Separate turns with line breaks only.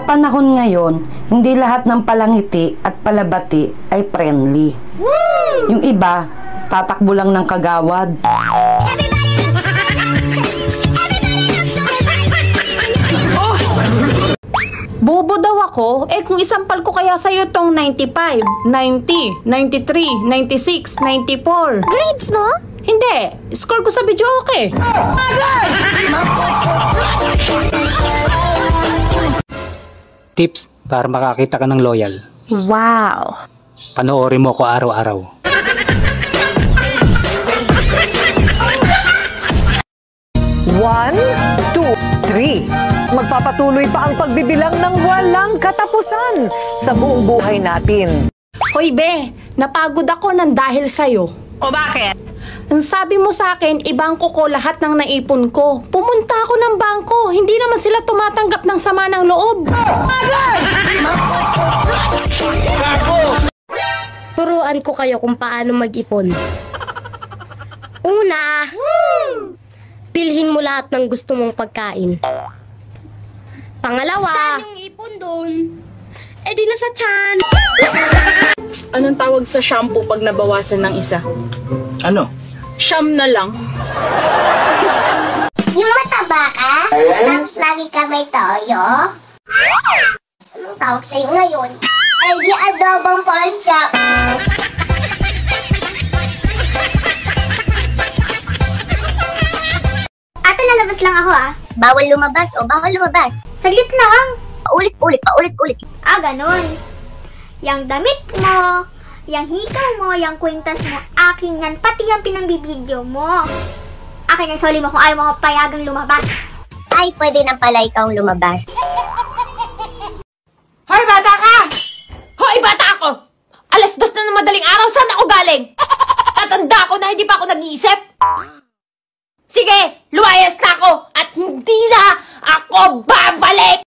Sa panahon ngayon, hindi lahat ng palangiti at palabati ay friendly. Yung iba, tatakbo lang ng kagawad.
Bobo daw ako? Eh kung isampal ko kaya sa'yo tong 95, 90, 93, 96, 94.
Grades mo?
Hindi. Score ko sa video okay.
Tips para makakita ka ng loyal.
Wow.
Panoorin mo ko araw-araw.
One, two, three. Magpapatuloy pa ang pagbibilang ng walang katapusan sa buong buhay natin.
Hoy be, napagod ako ng dahil sa'yo.
O bakit?
Ang sabi mo sa akin, ibangko ko lahat ng naipon ko. Pumunta ako ng bangko, hindi naman sila tumatanggap ng sama ng loob.
Turuan ko kayo kung paano mag-ipon. Una, bilhin mo lahat ng gusto mong pagkain. Pangalawa, saan yung ipon doon? Eh di nasa tiyan.
Anong tawag sa shampoo pag nabawasan ng isa?
Ano?
Siyam na lang.
Yung mataba ka, tapos lagi ka may toyo. Anong tawag sa'yo ngayon? Ay, di adobong pork chop.
Ate, lalabas lang ako ah.
Bawal lumabas o bawal lumabas.
Saglit lang.
Paulit-ulit.
Ah, ganun. Yang damit mo, yang hikaw mo, yang kwintas mo, akin yan. Pati yung pinambibideo mo. Akin yan, soli mo kung ayaw mo payagang lumabas.
Ay, pwede na pala ikaw lumabas.
Hoy, bata ka! Hoy, bata ako! Alas 2 na ng madaling araw, saan ako galing? Tatanda ko na hindi pa ako nag-iisip. Sige, lumayas na ako at hindi na ako babalik!